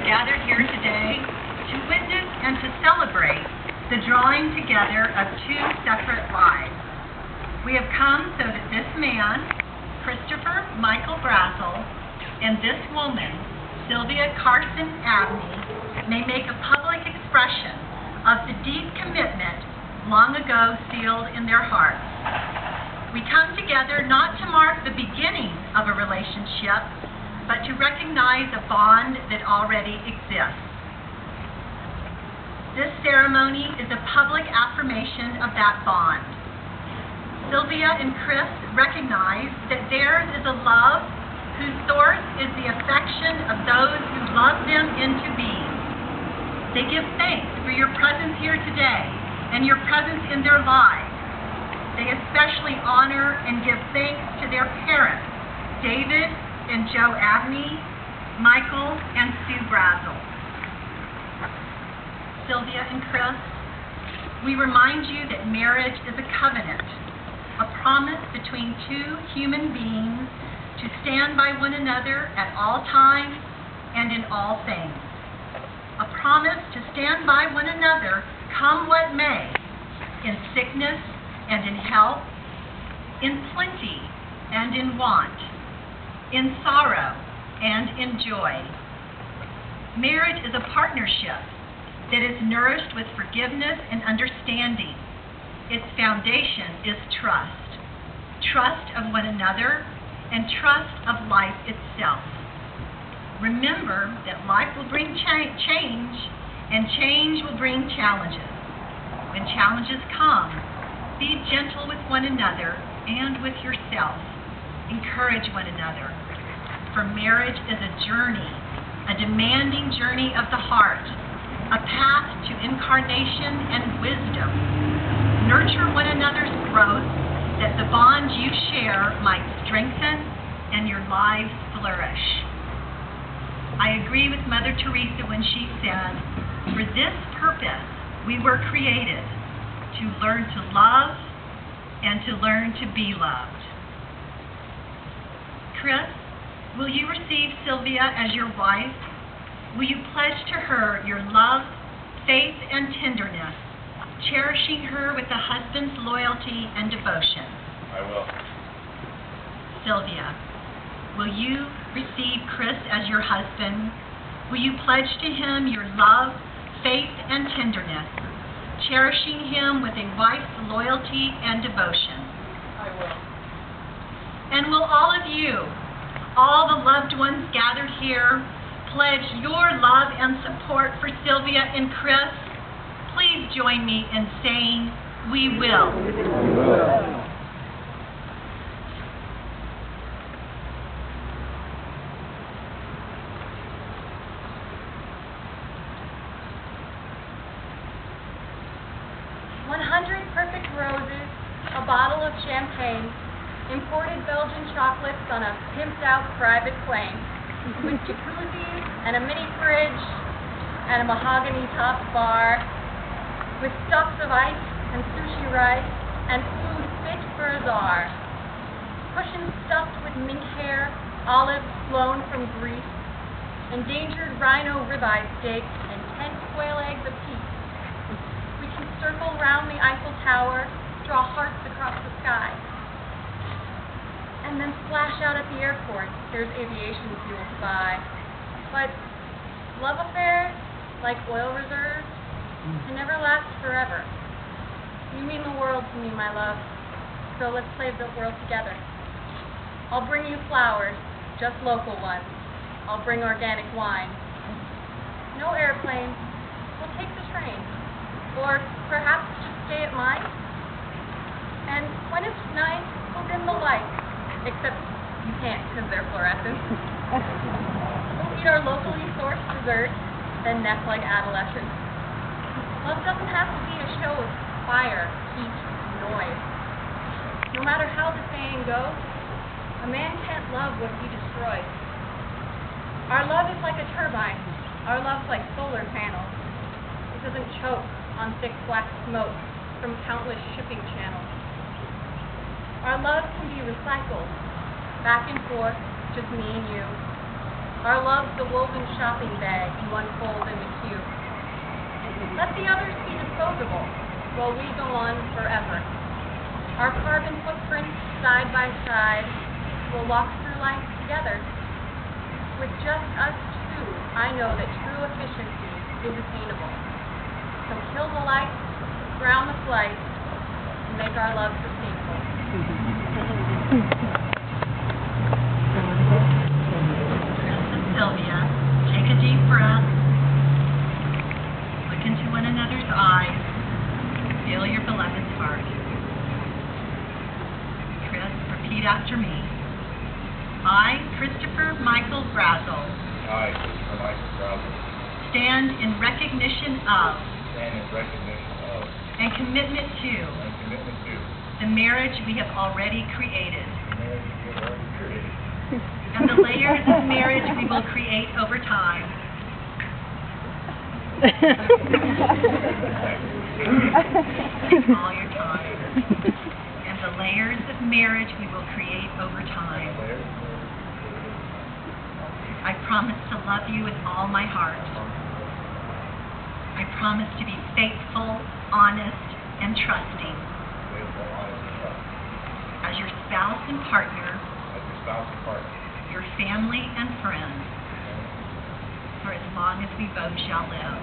Gathered here today to witness and to celebrate the drawing together of two separate lives. We have come so that this man, Christopher Michael Brazel, and this woman, Sylvia Carson Abney, may make a public expression of the deep commitment long ago sealed in their hearts. We come together not to mark the beginning of a relationship, but to recognize a bond that already exists. This ceremony is a public affirmation of that bond. Sylvia and Chris recognize that theirs is a love whose source is the affection of those who love them into being. They give thanks for your presence here today and your presence in their lives. They especially honor and give thanks to their parents, David and Joe Abney, Michael and Sue Brazel. Sylvia and Chris, we remind you that marriage is a covenant, a promise between two human beings to stand by one another at all times and in all things. A promise to stand by one another come what may, in sickness and in health, in plenty and in want, in sorrow and in joy. Marriage is a partnership that is nourished with forgiveness and understanding. Its foundation is trust. Trust of one another and trust of life itself. Remember that life will bring change, and change will bring challenges. When challenges come, be gentle with one another and with yourself. Encourage one another. For marriage is a journey, a demanding journey of the heart, a path to incarnation and wisdom. Nurture one another's growth that the bond you share might strengthen and your lives flourish. I agree with Mother Teresa when she said, "For this purpose we were created, to learn to love and to learn to be loved." Chris, will you receive Sylvia as your wife? Will you pledge to her your love, faith, and tenderness, cherishing her with a husband's loyalty and devotion? I will. Sylvia, will you receive Chris as your husband? Will you pledge to him your love, faith, and tenderness, cherishing him with a wife's loyalty and devotion? I will. And will all of you, all the loved ones gathered here, pledge your love and support for Sylvia and Chris? Please join me in saying, "We will." We will. Perfect roses, a bottle of champagne, imported Belgian chocolates on a pimped-out private plane, with jacuzzis and a mini fridge and a mahogany-topped bar, with stuffs of ice and sushi rice and food fit for a czar. Cushions stuffed with mink hair, olives flown from Greece, endangered rhino ribeye steaks, and 10 quail eggs apiece. We can circle round the Eiffel Tower, draw hearts across the sky, and then splash out at the airport. There's aviation fuel to buy. But love affairs, like oil reserves, can never last forever. You mean the world to me, my love. So let's save the world together. I'll bring you flowers, just local ones. I'll bring organic wine. No airplane. We'll take the train. Or perhaps just stay at mine. And when it's night, we'll dim the lights. Except you can't because they're fluorescent. We'll eat our locally sourced dessert, then nest like adolescents. Love doesn't have to be a show of fire, heat, noise. No matter how the saying goes, a man can't love what he destroys. Our love is like a turbine. Our love's like solar panels. It doesn't choke on thick black smoke from countless shipping channels. Our love can be recycled, back and forth, just me and you. Our love's the woven shopping bag you unfold in the queue. Let the others be disposable, while we go on forever. Our carbon footprints side by side will walk through life together. With just us two, I know that true efficiency is attainable. So kill the lights, ground the flight, and make our love sustainable. Sylvia, take a deep breath. Look into one another's eyes. Feel your beloved's heart. Chris, repeat after me. I, Christopher Michael Brazel, I, Christopher Michael Brazel, stand in recognition of and commitment to the marriage we have already created and the layers of marriage we will create over time. All your time. And the layers of marriage we will create over time. I promise to love you with all my heart. I promise to be faithful, honest, and trusting. As your spouse and partner, your family and friends, for as long as we both shall live.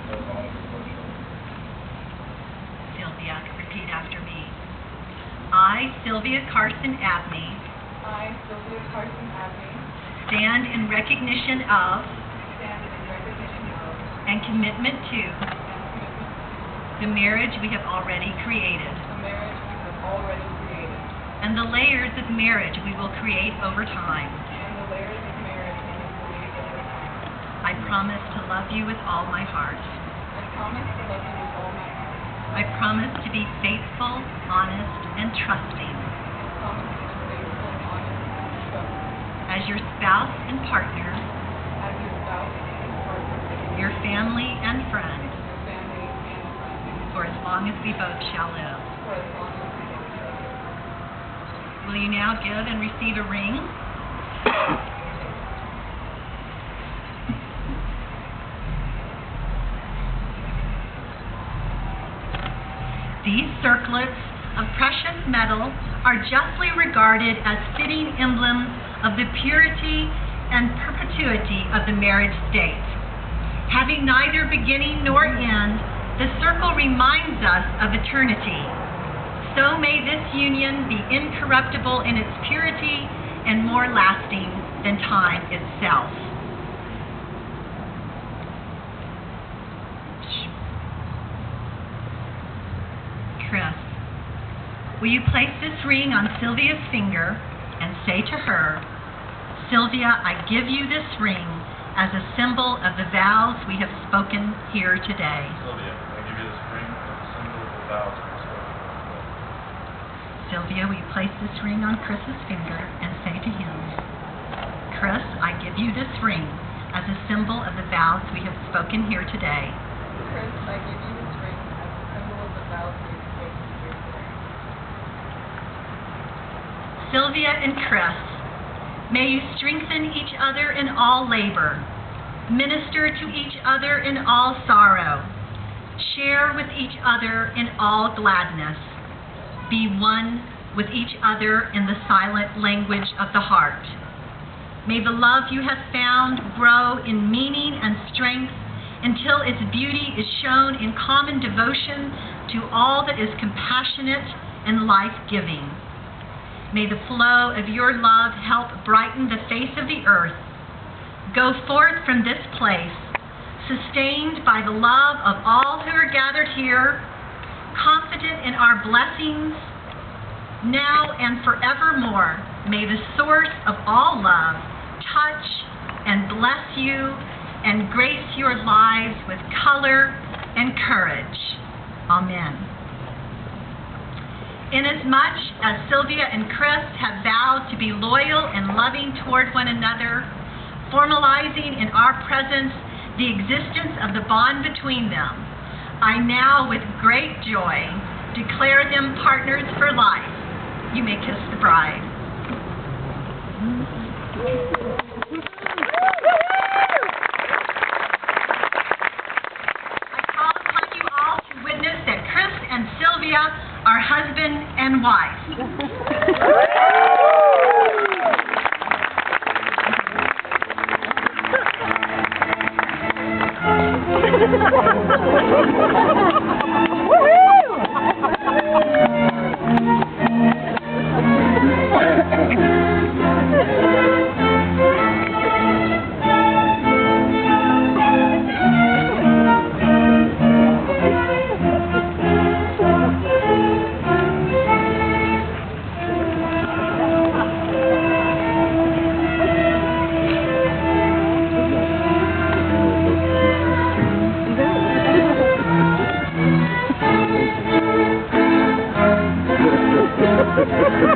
Sylvia, repeat after me. I, Sylvia Carson Abney, I, Sylvia Carson Abney, stand in recognition of and commitment to the marriage we have already created and the layers of marriage we will create over time. I promise to love you with all my heart. I promise to be faithful, honest, and trusting. As your spouse and partner, your family and friend, for as long as we both shall live. Will you now give and receive a ring? These circlets of precious metal are justly regarded as fitting emblems of the purity and perpetuity of the marriage state. Having neither beginning nor end, the circle reminds us of eternity. So may this union be incorruptible in its purity and more lasting than time itself. Chris, will you place this ring on Sylvia's finger and say to her, Sylvia, I give you this ring as a symbol of the vows we have spoken here today. Sylvia, I give you this ring as a symbol of the vows we have spoken. Sylvia, will you place this ring on Chris's finger and say to him, Chris, I give you this ring as a symbol of the vows we have spoken here today. Chris, I give you this ring as a symbol of the vows we have spoken here today. Sylvia and Chris, may you strengthen each other in all labor, minister to each other in all sorrow, share with each other in all gladness, be one with each other in the silent language of the heart. May the love you have found grow in meaning and strength until its beauty is shown in common devotion to all that is compassionate and life-giving. May the flow of your love help brighten the face of the earth. Go forth from this place, sustained by the love of all who are gathered here, confident in our blessings, now and forevermore. May the source of all love touch and bless you and grace your lives with color and courage. Amen. Inasmuch as Sylvia and Chris have vowed to be loyal and loving toward one another, formalizing in our presence the existence of the bond between them, I now, with great joy, declare them partners for life. You may kiss the bride. I call upon you all to witness that Chris and Sylvia are husband and wife. Ha ha ha!